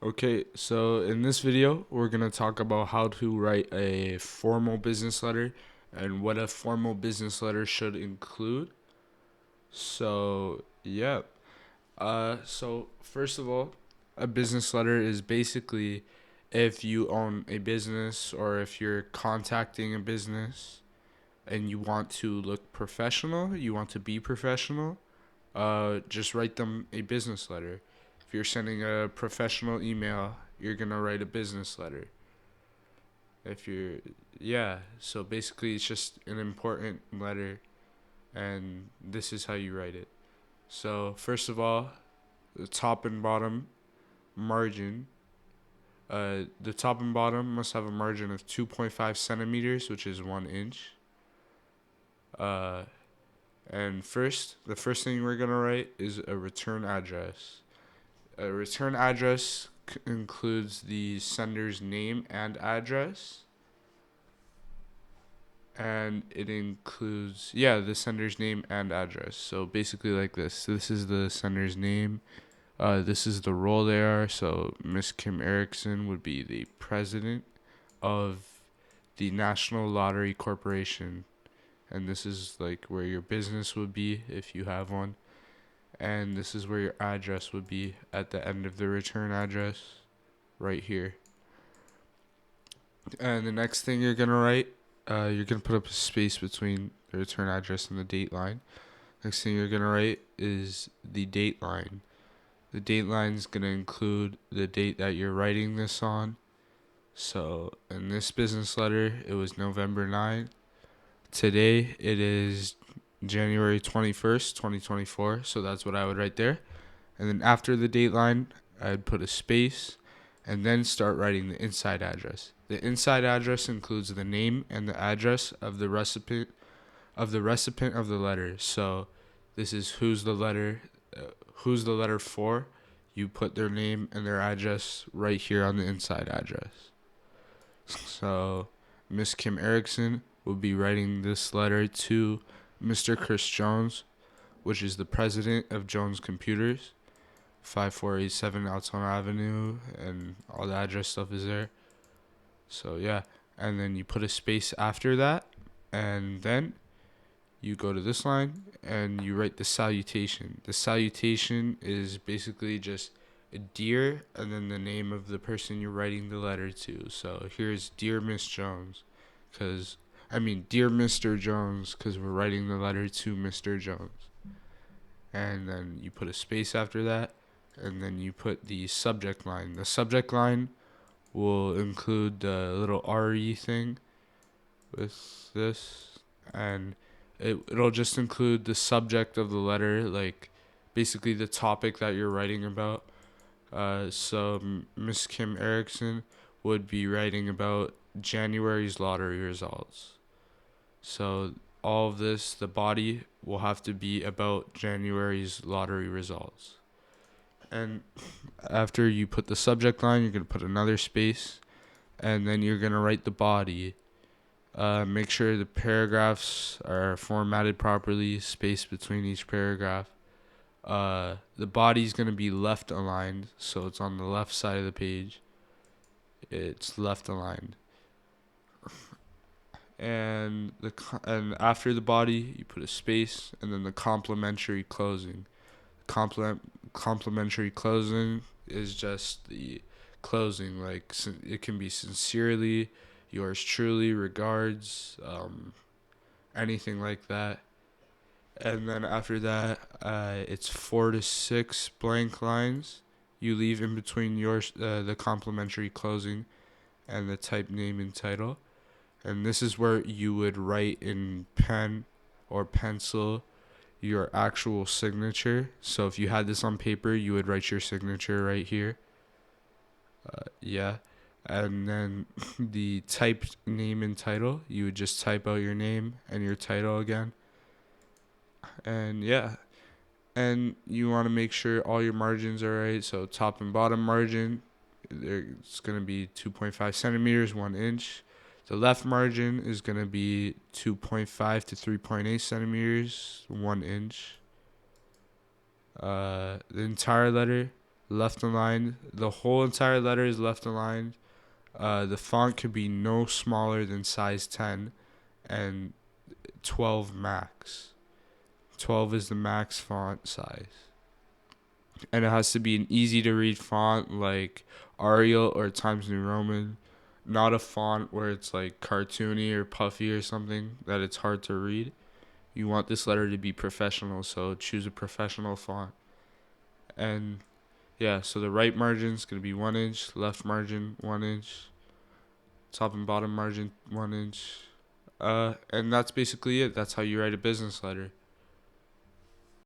Okay, so in this video, we're going to talk about how to write a formal business letter and what a formal business letter should include. So first of all, a business letter is basically if you own a business or if you're contacting a business and you want to look professional, you want to be professional, just write them a business letter. If you're sending a professional email, you're gonna write a business letter. If you're, yeah, so basically it's just an important letter, and this is how you write it. So, first of all, the top and bottom margin. The top and bottom must have a margin of 2.5 centimeters, which is 1 inch. Uh, and the first thing we're gonna write is a return address. A return address includes the sender's name and address. And it includes, the sender's name and address. So basically, like this. This is the sender's name. This is the role they are. So Miss Kim Erickson would be the president of the National Lottery Corporation. And this is like where your business would be if you have one. And this is where your address would be at the end of the return address, right here. And the next thing you're gonna write, you're gonna put up a space between the return address and the date line. Next thing you're gonna write is the date line. The date line is gonna include the date that you're writing this on. So in this business letter, it was November 9th. Today it is January 21st, 2024. So that's what I would write there. And then after the date line, I'd put a space and then start writing the inside address. The inside address includes the name and the address of the recipient of the letter. So this is who's the letter for. You put their name and their address right here on the inside address. So Miss Kim Erickson will be writing this letter to Mr. Chris Jones, which is the president of Jones Computers, 5487 Alton Avenue, and all the address stuff is there. So yeah, and then you put a space after that, and then you go to this line and you write the salutation. The salutation is basically just a dear and then the name of the person you're writing the letter to. So here's Dear Miss Jones, Dear Mr. Jones, because we're writing the letter to Mr. Jones. And then you put a space after that, and then you put the subject line. The subject line will include the little RE thing with this, and it'll just include the subject of the letter, like basically the topic that you're writing about. So Miss Kim Erickson would be writing about January's lottery results. So all of this, the body will have to be about January's lottery results. And after you put the subject line, you're going to put another space, and then you're going to write the body. Make sure the paragraphs are formatted properly, space between each paragraph. The body's going to be left aligned, so it's on the left side of the page. It's left aligned. And after the body, you put a space, and then the complimentary closing. Complimentary closing is just the closing, like it can be sincerely, yours truly, regards, anything like that. And then after that, it's 4 to 6 blank lines you leave in between the complimentary closing and the type name and title. And this is where you would write in pen or pencil your actual signature. So if you had this on paper, you would write your signature right here. Yeah. And then the typed name and title, you would just type out your name and your title again. And yeah. And you want to make sure all your margins are right. So top and bottom margin, it's going to be 2.5 centimeters, 1 inch. The left margin is going to be 2.5 to 3.8 centimeters, 1 inch. The entire letter, left aligned. The whole entire letter is left aligned. The font could be no smaller than size 10 and 12 max. 12 is the max font size. And it has to be an easy to read font like Arial or Times New Roman. Not a font where it's like cartoony or puffy or something that it's hard to read. You want this letter to be professional, so choose a professional font. And yeah, so the right margin is going to be 1 inch, left margin 1 inch, top and bottom margin 1 inch. And that's basically it. That's how you write a business letter.